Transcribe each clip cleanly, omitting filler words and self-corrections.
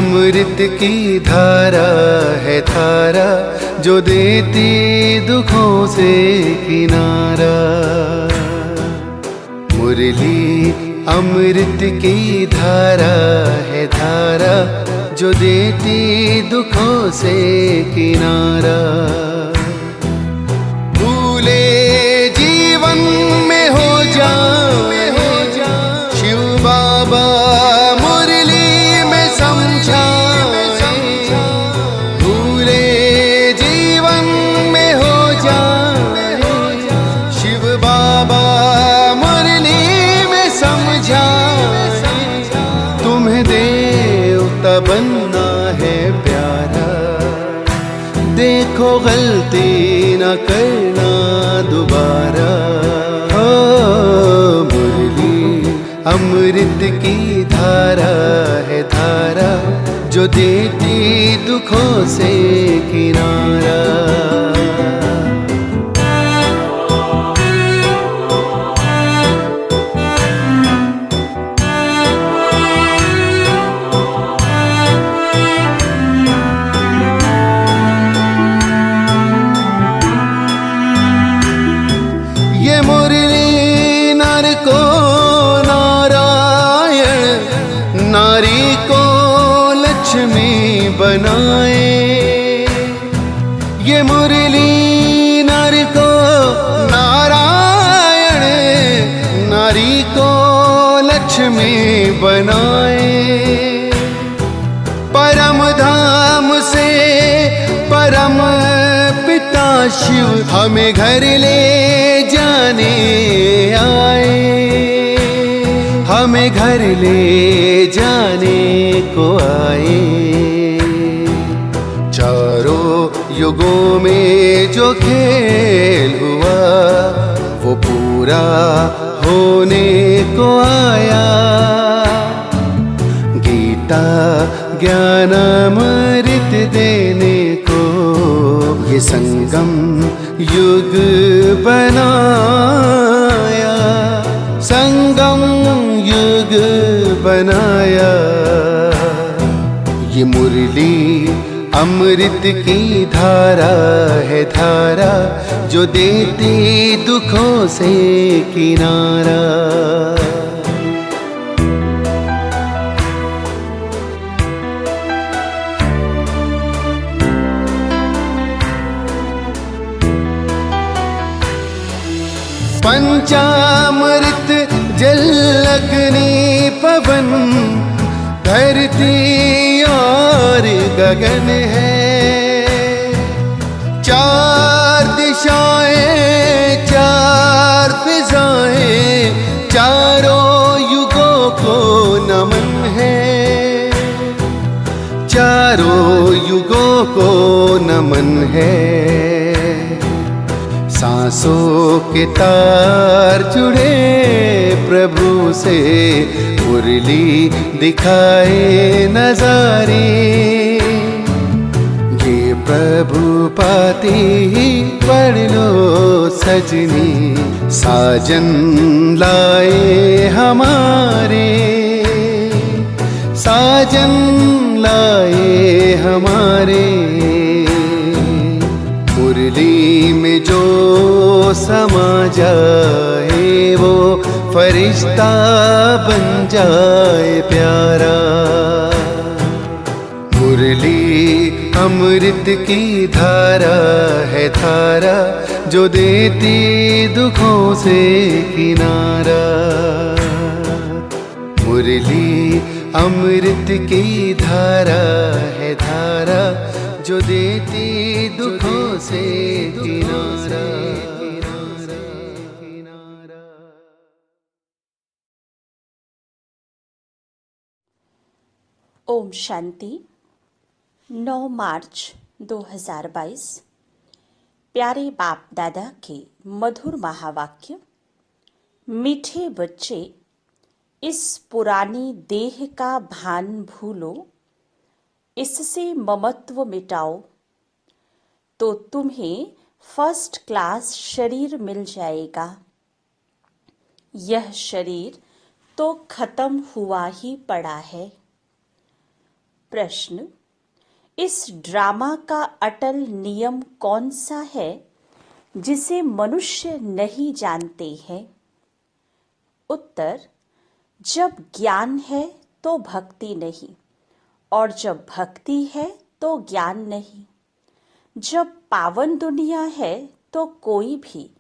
अमृत की धारा है धारा जो देती दुखों से किनारा। मुरली अमृत की धारा है धारा जो देती दुखों से किनारा। भूले जीवन में हो जाए शिव बाबा मुरली में समझाए। भूले जीवन में हो जाए शिव बाबा मुरली में समझाए। तुम्हें देवता बनना है प्यारा, देखो गलती न करना दोबारा। मुरली अमृत की धारा है धारा जो देती दुखों से किनारा। बनाए ये मुरली नर को नारायण, नारी को लक्ष्मी बनाए। परम धाम से परम पिता शिव हमें घर ले जाने आए। हमें घर ले जाने को आए। चारों युगों में जो खेल हुआ वो पूरा होने को आया। गीता ज्ञान अमृत देने को ये संगम युग बनाया। संगम युग बनाया। ये मुरली अमृत की धारा है धारा जो देती दुखों से किनारा। पंचामृत जल अग्नि पवन धरती और गगन है। चार दिशाएं चार फिजाएं चारों युगों को नमन है। चारों युगों को नमन है। सांसों के तार जुड़े प्रभु से मुरली दिखाए नजारे। ये प्रभु पाती ही पढ़ लो सजनी, साजन लाए हमारे। साजन लाए हमारे। मुरली में जो समा जाए वो फरिश्ता बन जाए प्यारा। मुरली अमृत की धारा है धारा जो देती दुखों से किनारा। मुरली अमृत की धारा है धारा जो देती दुखों से किनारा। ओम शांति। 9 मार्च 2022 प्यारे बाप दादा के मधुर महावाक्य। मीठे बच्चे, इस पुरानी देह का भान भूलो, इससे ममत्व मिटाओ, तो तुम्हें फर्स्ट क्लास शरीर मिल जाएगा। यह शरीर तो खत्म हुआ ही पड़ा है। प्रश्न, इस ड्रामा का अटल नियम कौन सा है जिसे मनुष्य नहीं जानते हैं? उत्तर, जब ज्ञान है तो भक्ति नहीं, और जब भक्ति है तो ज्ञान नहीं। जब पावन दुनिया है तो कोई भी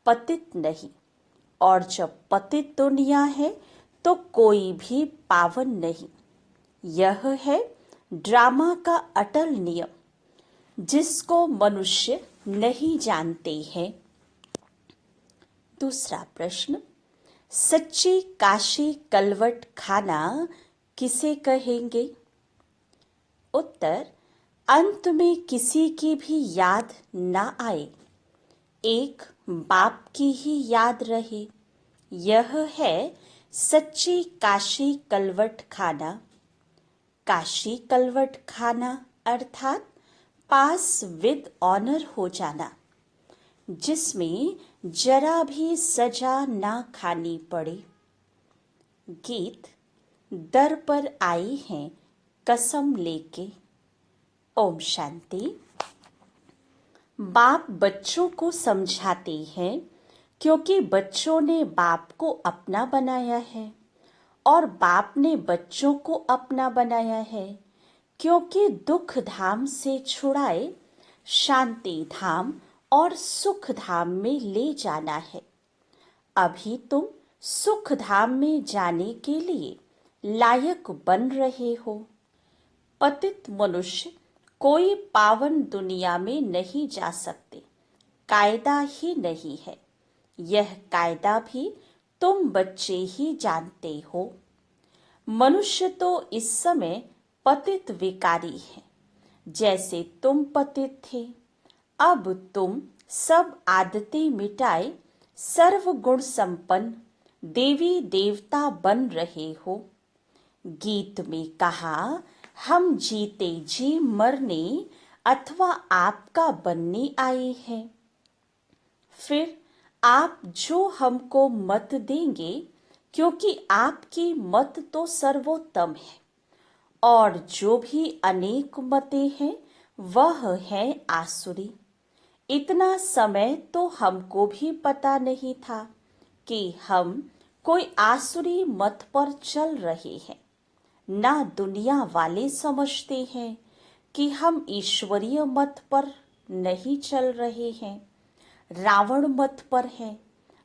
पतित नहीं, और जब पतित दुनिया है तो कोई भी पावन नहीं। यह है ड्रामा का अटल नियम जिसको मनुष्य नहीं जानते हैं। दूसरा प्रश्न, सच्ची काशी कलवट खाना किसे कहेंगे? उत्तर, अंत में किसी की भी याद ना आए, एक बाप की ही याद रहे, यह है सच्ची काशी कलवट खाना। काशी कलवट खाना अर्थात पास विद ऑनर हो जाना, जिसमें जरा भी सजा ना खानी पड़े। गीत, दर पर आई हैं कसम लेके। ओम शांति। बाप बच्चों को समझाते हैं क्योंकि बच्चों ने बाप को अपना बनाया है, और बाप ने बच्चों को अपना बनाया है क्योंकि दुख धाम से छुड़ाए शांति धाम और सुख धाम में ले जाना है। अभी तुम सुख धाम में जाने के लिए लायक बन रहे हो। पतित मनुष्य कोई पावन दुनिया में नहीं जा सकते, कायदा ही नहीं है। यह कायदा भी तुम बच्चे ही जानते हो। मनुष्य तो इस समय पतित विकारी है, जैसे तुम पतित थे। अब तुम सब आदतें मिटाए सर्व गुण संपन्न देवी देवता बन रहे हो। गीत में कहा, हम जीते जी मरने अथवा आपका बनने आए हैं। फिर आप जो हमको मत देंगे, क्योंकि आपकी मत तो सर्वोत्तम है, और जो भी अनेक मतें हैं वह है आसुरी। इतना समय तो हमको भी पता नहीं था कि हम कोई आसुरी मत पर चल रहे हैं। ना दुनिया वाले समझते हैं कि हम ईश्वरीय मत पर नहीं चल रहे हैं, रावण मत पर है।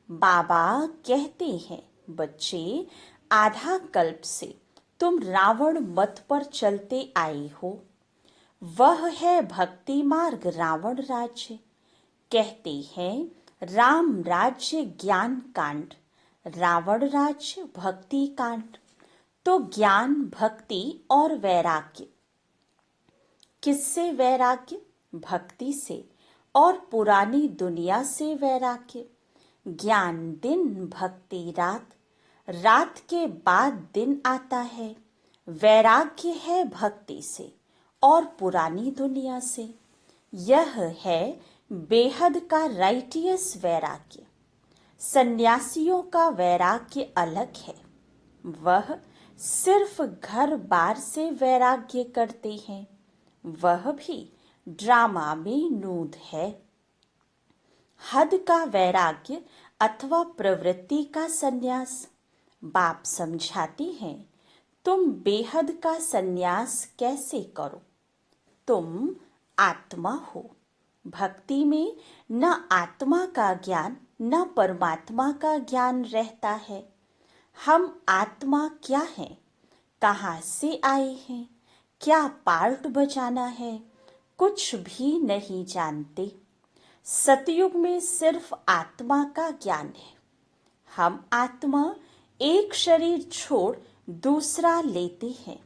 बाबा कहते हैं, बच्चे, आधा कल्प से तुम रावण मत पर चलते आए हो। वह है भक्ति मार्ग रावण राज्य। कहते हैं राम राज्य ज्ञान कांड, रावण राज्य भक्ति कांड। तो ज्ञान, भक्ति और वैराग्य। किससे वैराग्य? भक्ति से, और पुरानी दुनिया से वैराग्य। ज्ञान दिन, भक्ति रात, रात के बाद दिन आता है। वैराग्य है भक्ति से और पुरानी दुनिया से। यह है बेहद का राइटियस वैराग्य। सन्यासियों का वैराग्य अलग है, वह सिर्फ घर बार से वैराग्य करते हैं, वह भी ड्रामा में नूद है। हद का वैराग्य अथवा प्रवृत्ति का सन्यास। बाप समझाती हैं, तुम बेहद का सन्यास कैसे करो? तुम आत्मा हो। भक्ति में न आत्मा का ज्ञान न परमात्मा का ज्ञान रहता है। हम आत्मा क्या हैं? कहाँ से आए हैं? क्या पार्ट बजाना है? कुछ भी नहीं जानते। सतयुग में सिर्फ आत्मा का ज्ञान है। हम आत्मा एक शरीर छोड़ दूसरा लेते हैं।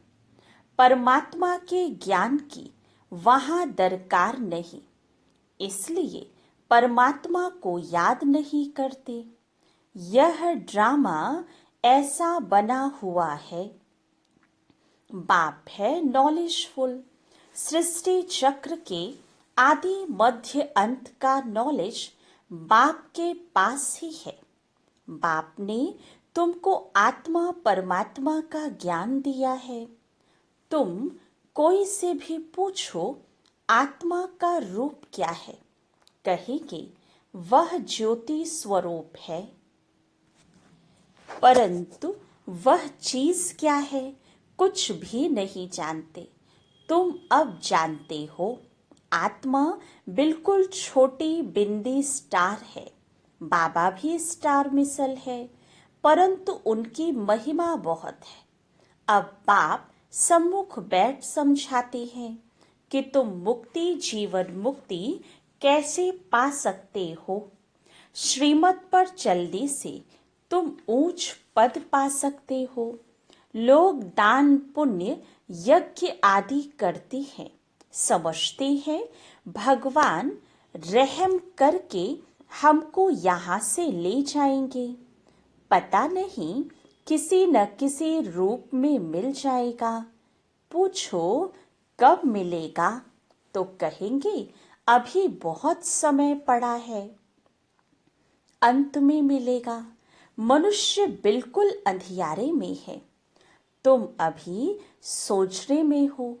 परमात्मा के ज्ञान की वहाँ दरकार नहीं, इसलिए परमात्मा को याद नहीं करते। यह ड्रामा ऐसा बना हुआ है। बाप है नॉलेजफुल। सृष्टि चक्र के आदि मध्य अंत का नॉलेज बाप के पास ही है। बाप ने तुमको आत्मा परमात्मा का ज्ञान दिया है। तुम कोई से भी पूछो आत्मा का रूप क्या है, कहेंगे वह ज्योति स्वरूप है। परंतु वह चीज क्या है कुछ भी नहीं जानते। तुम अब जानते हो आत्मा बिल्कुल छोटी बिंदी स्टार है। बाबा भी स्टार मिसल है, परंतु उनकी महिमा बहुत है। अब बाप सम्मुख बैठ समझाते हैं कि तुम मुक्ति जीवन मुक्ति कैसे पा सकते हो। श्रीमत पर चलने से तुम ऊंच पद पा सकते हो। लोग दान पुण्य यज्ञ आदि करते हैं, समझते हैं भगवान रहम करके हमको यहाँ से ले जाएंगे। पता नहीं किसी न किसी रूप में मिल जाएगा। पूछो कब मिलेगा तो कहेंगे अभी बहुत समय पड़ा है, अंत में मिलेगा। मनुष्य बिल्कुल अंधियारे में है। तुम अभी सोचने में हो।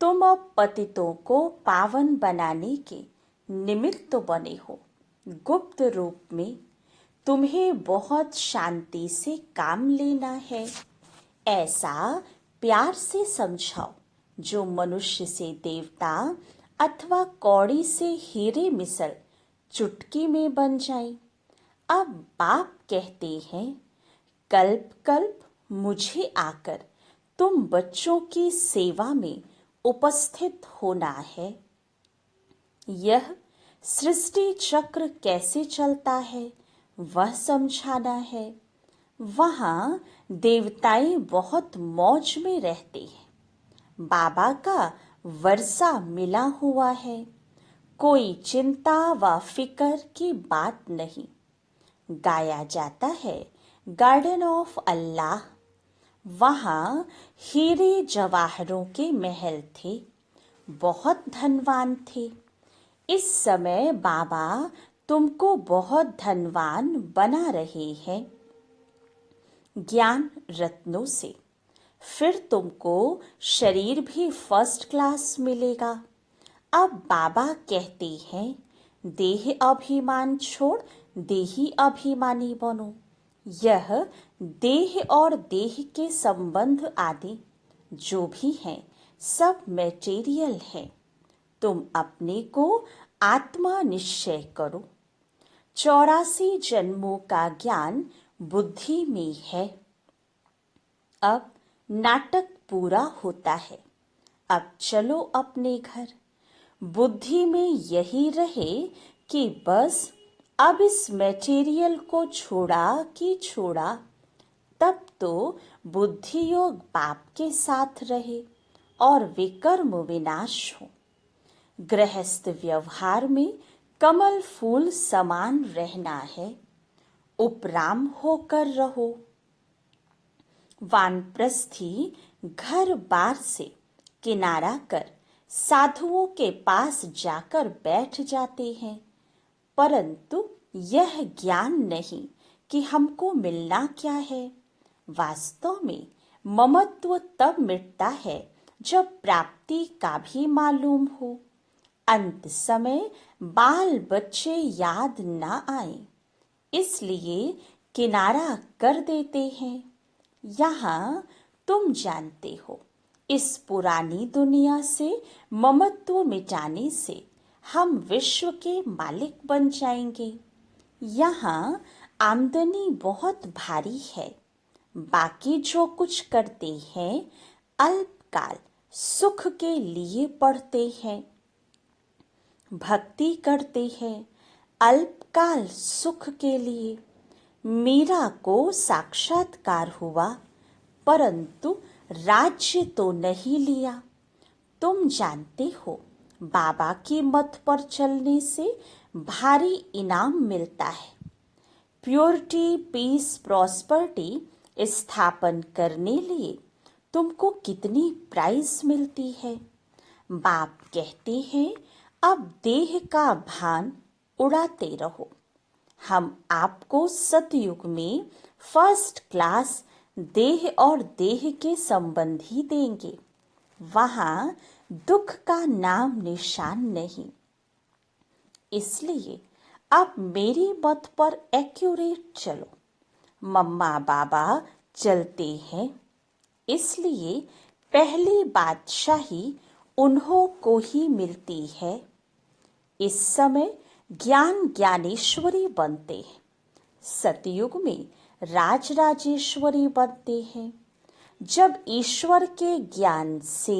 तुम अब पतितों को पावन बनाने के निमित्त बने हो। गुप्त रूप में तुम्हें बहुत शांति से काम लेना है। ऐसा प्यार से समझाओ जो मनुष्य से देवता अथवा कौड़ी से हीरे मिसल चुटकी में बन जाए। अब बाप कहते हैं कल्प कल्प मुझे आकर तुम बच्चों की सेवा में उपस्थित होना है। यह सृष्टि चक्र कैसे चलता है वह समझाना है। वहाँ देवताएं बहुत मौज में रहते हैं। बाबा का वर्षा मिला हुआ है। कोई चिंता व फिकर की बात नहीं। गाया जाता है गार्डन ऑफ अल्लाह। वहाँ हीरे जवाहरों के महल थे। बहुत धनवान थे। इस समय बाबा तुमको बहुत धनवान बना रहे हैं ज्ञान रत्नों से। फिर तुमको शरीर भी फर्स्ट क्लास मिलेगा। अब बाबा कहते हैं देह अभिमान छोड़ देही अभिमानी बनो। यह देह और देह के संबंध आदि जो भी हैं सब मटेरियल है। तुम अपने को आत्मा निश्चय करो। 84 जन्मों का ज्ञान बुद्धि में है। अब नाटक पूरा होता है। अब चलो अपने घर। बुद्धि में यही रहे कि बस अब इस मटेरियल को छोड़ा कि छोड़ा, तब तो बुद्धि योग बाप के साथ रहे और विकर्म विनाश हो। गृहस्थ व्यवहार में कमल फूल समान रहना है। उपराम होकर रहो। वानप्रस्थी घर बार से किनारा कर साधुओं के पास जाकर बैठ जाते हैं, परंतु यह ज्ञान नहीं कि हमको मिलना क्या है। वास्तव में ममत्व तब मिटता है जब प्राप्ति का भी मालूम हो। अंत समय बाल बच्चे याद ना आए, इसलिए किनारा कर देते हैं। यहाँ तुम जानते हो इस पुरानी दुनिया से ममत्व मिटाने से हम विश्व के मालिक बन जाएंगे। यहाँ आमदनी बहुत भारी है। बाकी जो कुछ करते हैं अल्पकाल सुख के लिए पढ़ते हैं। भक्ति करते हैं अल्पकाल सुख के लिए। मीरा को साक्षात्कार हुआ, परंतु राज्य तो नहीं लिया। तुम जानते हो बाबा की मत पर चलने से भारी इनाम मिलता है। प्योरिटी पीस प्रॉस्पर्टी स्थापन करने लिए तुमको कितनी प्राइज मिलती है। बाप कहते हैं अब देह का भान उड़ाते रहो। हम आपको सतयुग में फर्स्ट क्लास देह और देह के संबंधी देंगे। वहाँ दुख का नाम निशान नहीं। इसलिए अब मेरी मत पर एक्यूरेट चलो। मम्मा बाबा चलते हैं, इसलिए पहली बादशाही उन्हों को ही मिलती है। इस समय ज्ञान ज्ञानेश्वरी बनते हैं, सतयुग में राज राजेश्वरी बनते हैं। जब ईश्वर के ज्ञान से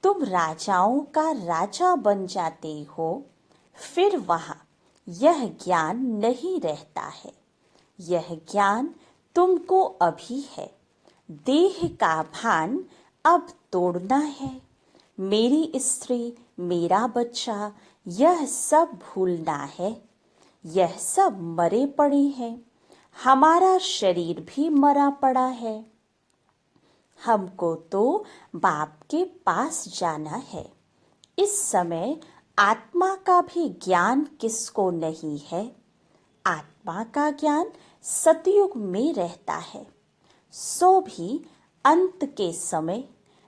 तुम राजाओं का राजा बन जाते हो, फिर वहाँ यह ज्ञान नहीं रहता है। यह ज्ञान तुमको अभी है। देह का भान अब तोड़ना है। मेरी स्त्री, मेरा बच्चा, यह सब भूलना है। यह सब मरे पड़े हैं। हमारा शरीर भी मरा पड़ा है। हमको तो बाप के पास जाना है। इस समय आत्मा का भी ज्ञान किसको नहीं है? आत्मा का ज्ञान सतयुग में रहता है। सो भी अंत के समय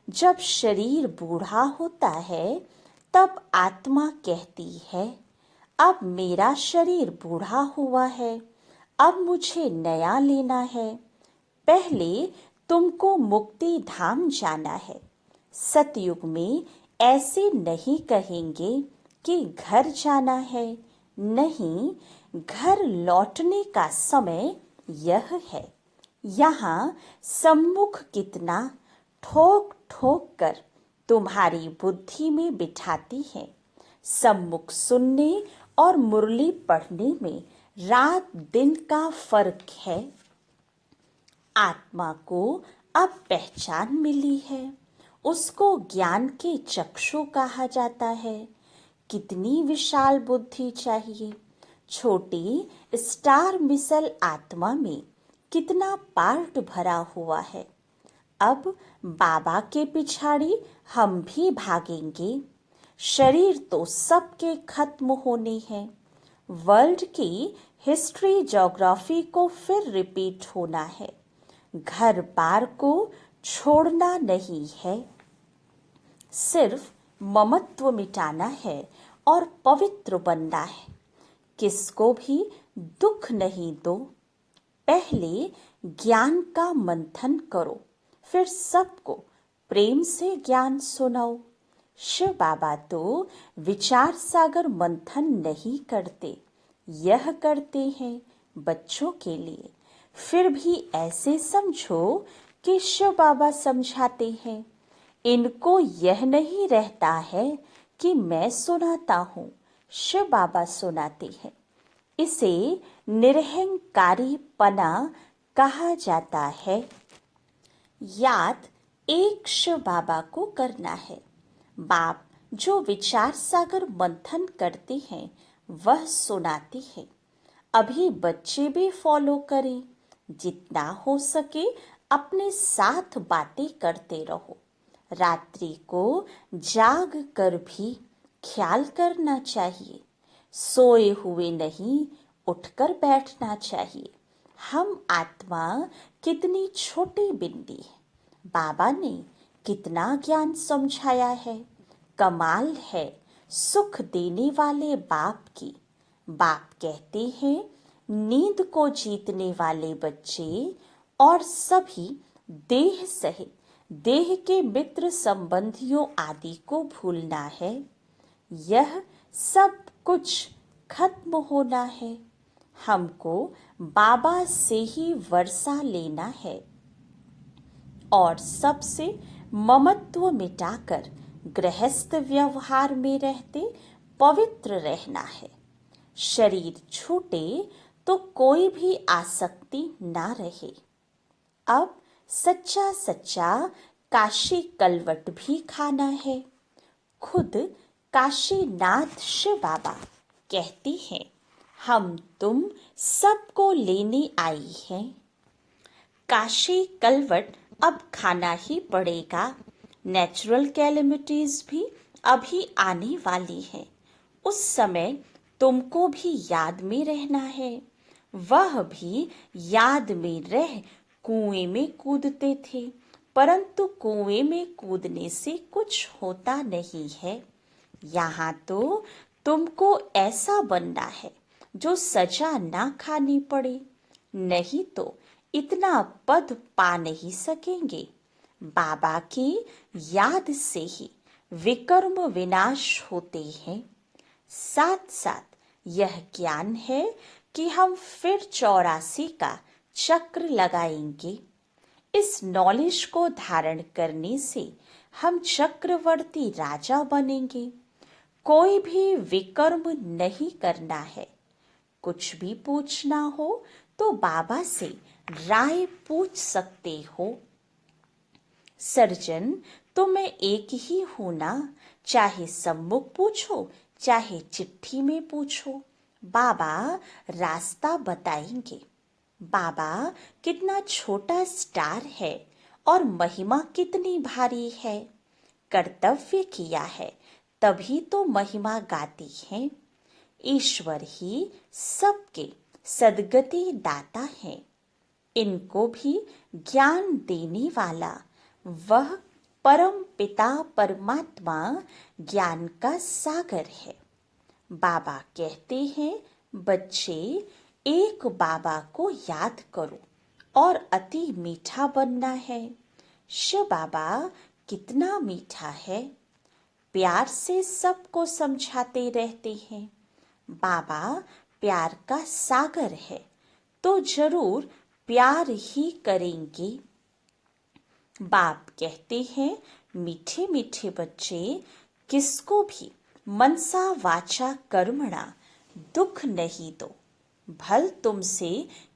जब शरीर बूढ़ा होता है, तब आत्मा कहती है, अब मेरा शरीर बूढ़ा हुआ है, अब मुझे नया लेना है। पहले तुमको मुक्ति धाम जाना है। सतयुग में ऐसे नहीं कहेंगे कि घर जाना है। नहीं, घर लौटने का समय यह है। यहाँ सम्मुख कितना ठोक ठोक कर तुम्हारी बुद्धि में बिठाती है। सम्मुख सुनने और मुरली पढ़ने में रात दिन का फर्क है। आत्मा को अब पहचान मिली है। उसको ज्ञान के चक्षु कहा जाता है। कितनी विशाल बुद्धि चाहिए। छोटी स्टार मिसल आत्मा में कितना पार्ट भरा हुआ है। अब बाबा के पिछाड़ी हम भी भागेंगे। शरीर तो सबके खत्म होने हैं। वर्ल्ड की हिस्ट्री ज्योग्राफी को फिर रिपीट होना है। घर बार को छोड़ना नहीं है। सिर्फ ममत्व मिटाना है और पवित्र बनना है। किसको भी दुख नहीं दो। पहले ज्ञान का मंथन करो, फिर सबको प्रेम से ज्ञान सुनाओ। शिव बाबा तो विचार सागर मंथन नहीं करते, यह करते हैं बच्चों के लिए। फिर भी ऐसे समझो कि शिव बाबा समझाते हैं। इनको यह नहीं रहता है कि मैं सुनाता हूँ, शिव बाबा सुनाते हैं। इसे निरहंकारी पना कहा जाता है। याद एक शिव बाबा को करना है। बाप जो विचार सागर मंथन करते हैं वह सुनाते हैं। अभी बच्चे भी फॉलो करें। जितना हो सके अपने साथ बातें करते रहो। रात्रि को जाग कर भी ख्याल करना चाहिए। सोए हुए नहीं, उठकर बैठना चाहिए। हम आत्मा कितनी छोटी बिंदी है। बाबा ने कितना ज्ञान समझाया है। कमाल है सुख देने वाले बाप की। बाप कहते हैं, नींद को जीतने वाले बच्चे और सभी देह सहित देह के मित्र संबंधियों आदि को भूलना है। यह सब कुछ खत्म होना है। हमको बाबा से ही वर्षा लेना है और सबसे ममत्व मिटाकर गृहस्थ व्यवहार में रहते पवित्र रहना है। शरीर छूटे तो कोई भी आसक्ति ना रहे। अब सच्चा सच्चा काशी कलवट भी खाना है। खुद काशीनाथ शिव बाबा कहती हैं, हम तुम सबको लेने आई हैं। काशी कलवट अब खाना ही पड़ेगा। नेचुरल कैलेमिटीज भी अभी आने वाली हैं। उस समय तुमको भी याद में रहना है। वह भी याद में रह कुएं में कूदते थे, परंतु कुएं में कूदने से कुछ होता नहीं है। यहाँ तो तुमको ऐसा बनना है जो सजा ना खानी पड़े, नहीं तो इतना पद पा नहीं सकेंगे। बाबा की याद से ही विकर्म विनाश होते हैं। साथ साथ यह ज्ञान है कि हम फिर 84 का चक्र लगाएंगे। इस नॉलेज को धारण करने से हम चक्रवर्ती राजा बनेंगे। कोई भी विकर्म नहीं करना है। कुछ भी पूछना हो तो बाबा से राय पूछ सकते हो। सर्जन तो मैं एक ही हूं ना, चाहे सम्मुख पूछो चाहे चिट्ठी में पूछो, बाबा रास्ता बताएंगे। बाबा कितना छोटा स्टार है और महिमा कितनी भारी है। कर्तव्य किया है तभी तो महिमा गाती है। ईश्वर ही सबके सद्गति दाता है। इनको भी ज्ञान देने वाला वह परम पिता परमात्मा ज्ञान का सागर है। बाबा कहते हैं, बच्चे एक बाबा को याद करो और अति मीठा बनना है। शिव बाबा कितना मीठा है, प्यार से सबको समझाते रहते हैं। बाबा प्यार का सागर है तो जरूर प्यार ही करेंगे। बाप कहते हैं, मीठे मीठे बच्चे किसको भी मनसा वाचा कर्मणा दुख नहीं दो। भल तुमसे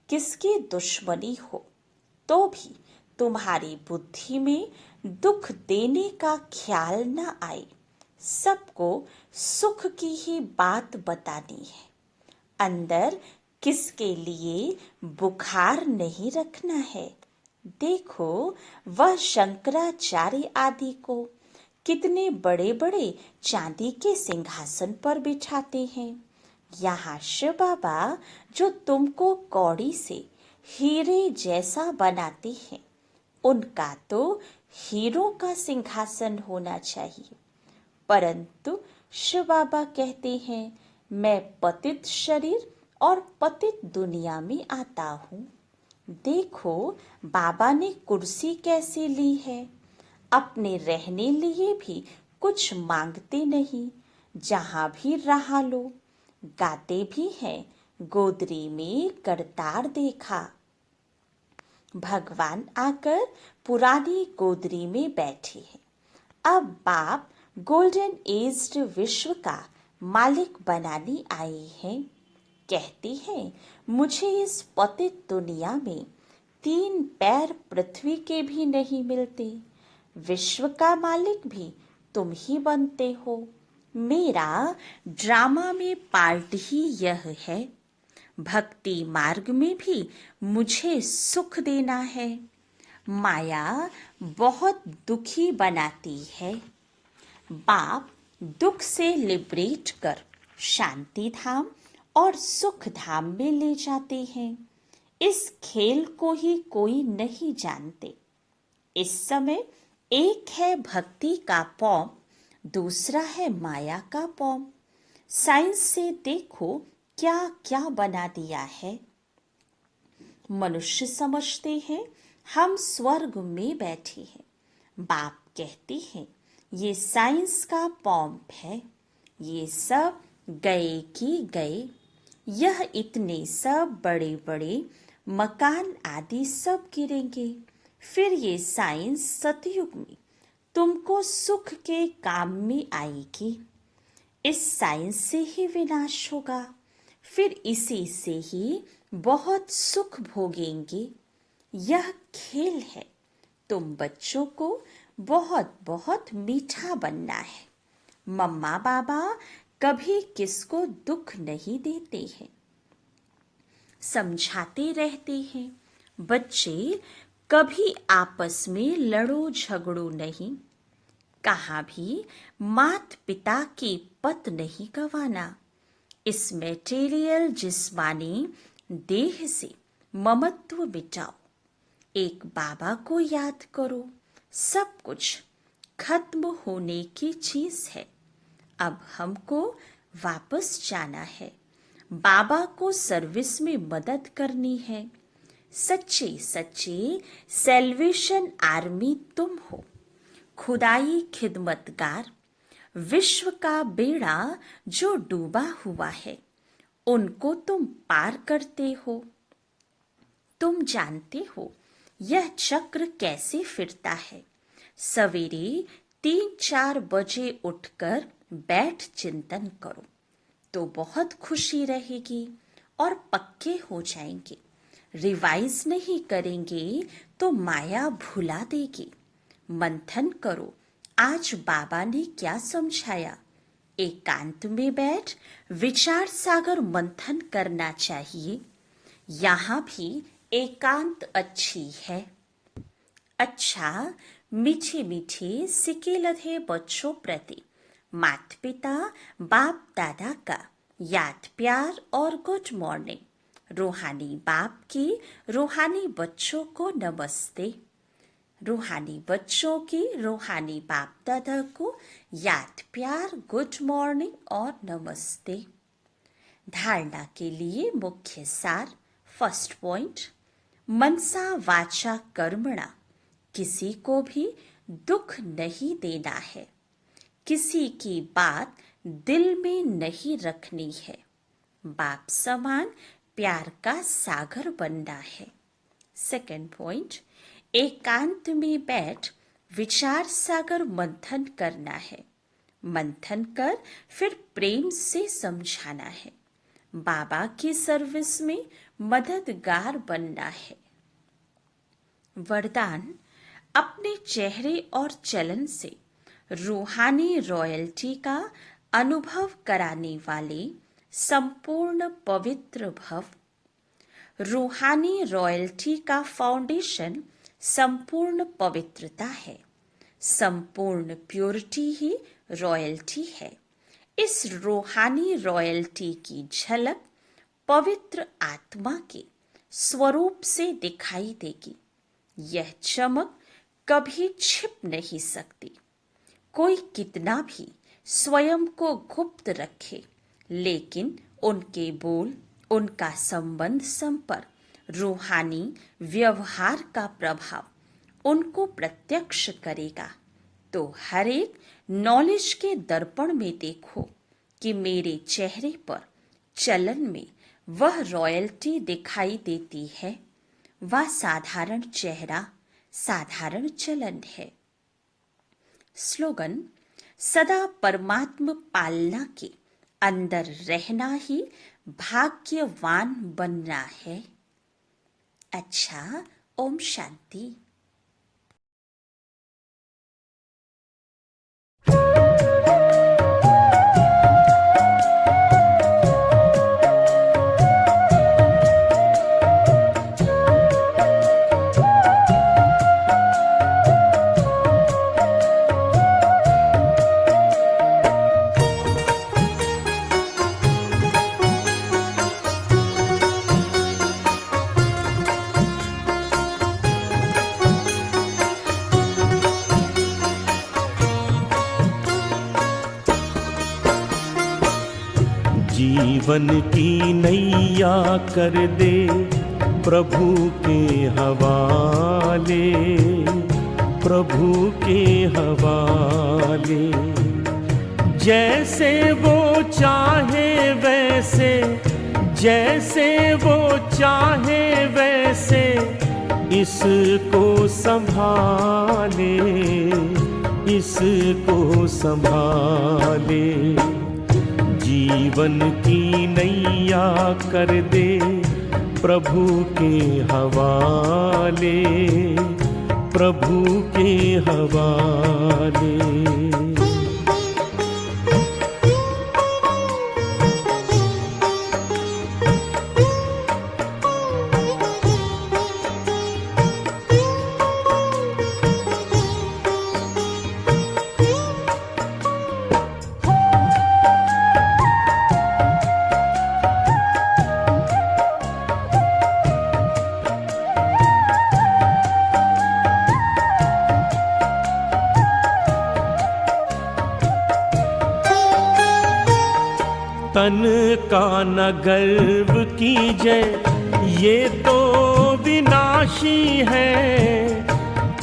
किसकी दुश्मनी हो तो भी तुम्हारी बुद्धि में दुख देने का ख्याल न आए। सबको सुख की ही बात बतानी है। अंदर किसके लिए बुखार नहीं रखना है। देखो वह शंकराचार्य आदि को कितने बड़े बड़े चांदी के सिंहासन पर बिठाते हैं। यहाँ शिव बाबा जो तुमको कौड़ी से हीरे जैसा बनाते हैं, उनका तो हीरों का सिंहासन होना चाहिए। परंतु शिव बाबा कहते हैं, मैं पतित शरीर और पतित दुनिया में आता हूँ। देखो बाबा ने कुर्सी कैसे ली है। अपने रहने लिए भी कुछ मांगते नहीं, जहाँ भी रहा लो। गाते भी हैं, गोदरी में करतार देखा। भगवान आकर पुरानी गोदरी में बैठे हैं। अब बाप गोल्डन एज्ड विश्व का मालिक बनाने आए हैं। कहते हैं, मुझे इस पतित दुनिया में 3 पैर पृथ्वी के भी नहीं मिलते। विश्व का मालिक भी तुम ही बनते हो। मेरा ड्रामा में पार्ट ही यह है। भक्ति मार्ग में भी मुझे सुख देना है। माया बहुत दुखी बनाती है। बाप दुख से लिबरेट कर शांति धाम और सुख धाम में ले जाते हैं। इस खेल को ही कोई नहीं जानते। इस समय एक है भक्ति का पॉम, दूसरा है माया का पॉम। साइंस से देखो क्या क्या बना दिया है। मनुष्य समझते हैं हम स्वर्ग में बैठे हैं। बाप कहते हैं, ये साइंस का पॉम्प है। ये सब गए की गए। यह इतने सब बड़े बड़े मकान आदि सब गिरेंगे। फिर ये साइंस सतयुग में तुमको सुख के काम में आएगी। इस साइंस से ही विनाश होगा। फिर इसी से ही बहुत सुख भोगेंगे। यह खेल है। तुम बच्चों को बहुत बहुत मीठा बनना है। मम्मा बाबा कभी किसको दुख नहीं देते हैं, समझाते रहते हैं। बच्चे कभी आपस में लड़ो झगड़ो नहीं। कहाँ भी मात पिता की पत नहीं गवाना। इस मेटेरियल जिस्मानी देह से ममत्व मिटाओ। एक बाबा को याद करो। सब कुछ खत्म होने की चीज है। अब हमको वापस जाना है, बाबा को सर्विस में मदद करनी है। सच्चे सच्चे सेल्वेशन आर्मी तुम हो, खुदाई खिदमतगार। विश्व का बेड़ा जो डूबा हुआ है, उनको तुम पार करते हो। तुम जानते हो यह चक्र कैसे फिरता है। सवेरे 3-4 बजे उठकर बैठ चिंतन करो तो बहुत खुशी रहेगी और पक्के हो जाएंगे। रिवाइज नहीं करेंगे तो माया भुला देगी। मंथन करो, आज बाबा ने क्या समझाया। एकांत में बैठ विचार सागर मंथन करना चाहिए। यहाँ भी एकांत अच्छी है। अच्छा, मीठे मीठे सिके लधे बच्चों प्रति माता पिता बाप दादा का याद प्यार और गुड मॉर्निंग। रूहानी बाप की रूहानी बच्चों को नमस्ते। रूहानी बच्चों की रूहानी बाप दादा को याद प्यार गुड मॉर्निंग और नमस्ते। धारणा के लिए मुख्य सार। फर्स्ट पॉइंट, मनसा वाचा कर्मणा, किसी को भी दुख नहीं देना है, किसी की बात दिल में नहीं रखनी है, बाप समान प्यार का सागर बनना है। सेकंड पॉइंट, एकांत में बैठ विचार सागर मंथन करना है। मंथन कर फिर प्रेम से समझाना है। बाबा की सर्विस में मददगार बनना है। वरदान, अपने चेहरे और चलन से रूहानी रॉयल्टी का अनुभव कराने वाले संपूर्ण पवित्र भव। रूहानी रॉयल्टी का फाउंडेशन संपूर्ण पवित्रता है। संपूर्ण प्योरिटी ही रॉयल्टी है। इस रूहानी रॉयल्टी की झलक पवित्र आत्मा के स्वरूप से दिखाई देगी। यह चमक कभी छिप नहीं सकती। कोई कितना भी स्वयं को गुप्त रखे, लेकिन उनके बोल, उनका संबंध, संपर्क, रूहानी व्यवहार का प्रभाव उनको प्रत्यक्ष करेगा। तो हर एक नॉलेज के दर्पण में देखो कि मेरे चेहरे पर, चलन में वह रॉयल्टी दिखाई देती है। वह साधारण चेहरा, साधारण चलन है। स्लोगन, सदा परमात्म पालना के अंदर रहना ही भाग्यवान बनना है। अच्छा, ओम शांति। जीवन की नैया कर दे प्रभु के हवाले, प्रभु के हवाले। जैसे वो चाहे वैसे, जैसे वो चाहे वैसे इसको संभाले, इसको संभाले। जीवन की नैया कर दे प्रभु के हवाले, प्रभु के हवाले। तन का न गर्व कीजे, ये तो विनाशी है।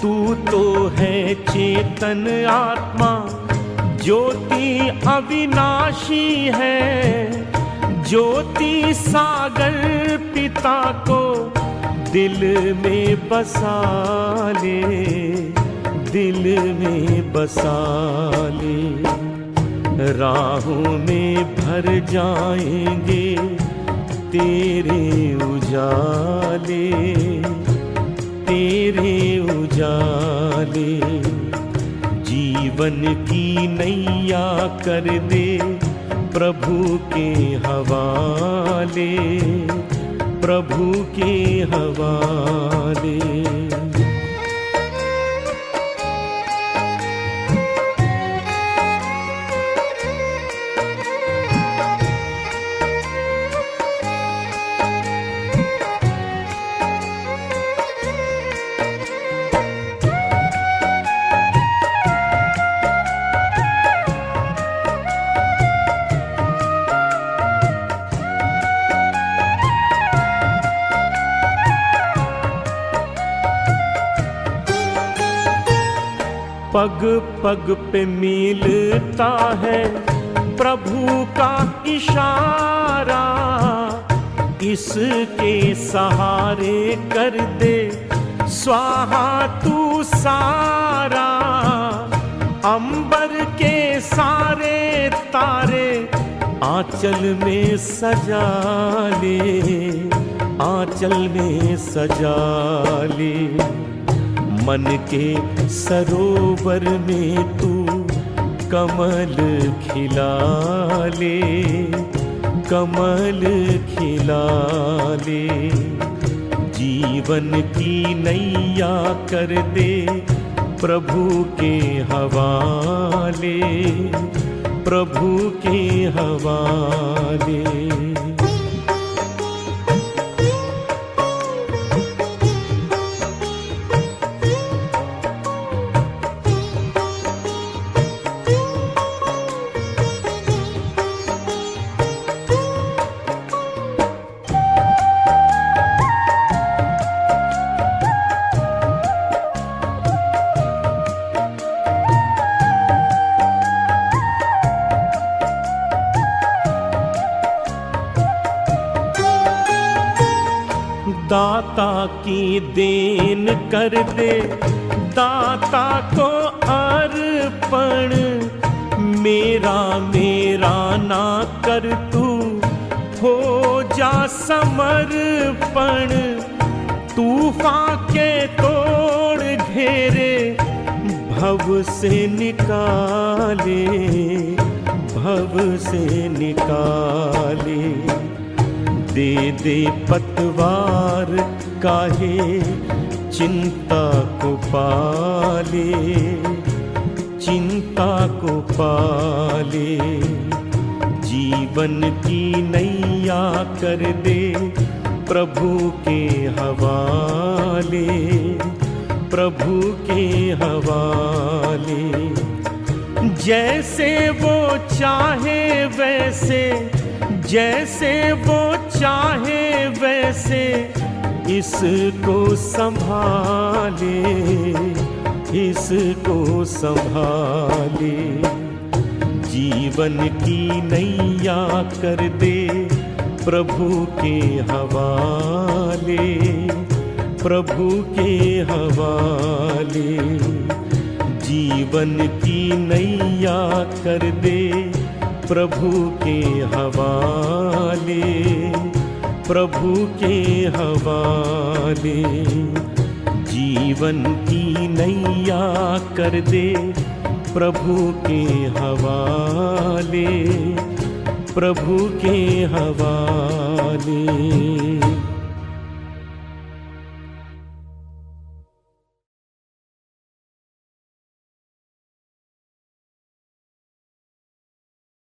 तू तो है चेतन आत्मा, ज्योति अविनाशी है। ज्योति सागर पिता को दिल में बसा ले, दिल में बसा ले। राहों में भर जाएंगे तेरे उजाले, तेरे उजाले। जीवन की नैया कर दे प्रभु के हवाले, प्रभु के हवाले। पग पग पे मिलता है प्रभु का इशारा, इसके सहारे कर दे स्वाहा तू सारा। अंबर के सारे तारे आंचल में सजा ले, आंचल में सजा ले। मन के सरोवर में तू कमल खिला ले, कमल खिला ले। जीवन की नैया कर दे प्रभु के हवाले, प्रभु के हवाले। दाता की देन कर दे दाता को अर्पण। मेरा मेरा ना कर तू हो जा समर्पण। तूफान के तोड़ घेरे भव से निकाले, भव से निकाले। दे दे पतवार काहे चिंता को पाले, चिंता को पाले। जीवन की नैया कर दे प्रभु के हवाले, प्रभु के हवाले। जैसे वो चाहे वैसे, जैसे वो चाहे वैसे इसको संभाले, इसको संभाले। जीवन की नैया कर दे प्रभु के हवाले, प्रभु के हवाले। जीवन की नैया कर दे प्रभु के हवाले, प्रभु के हवाले। जीवन की नैया कर दे प्रभु के हवाले, प्रभु के हवाले।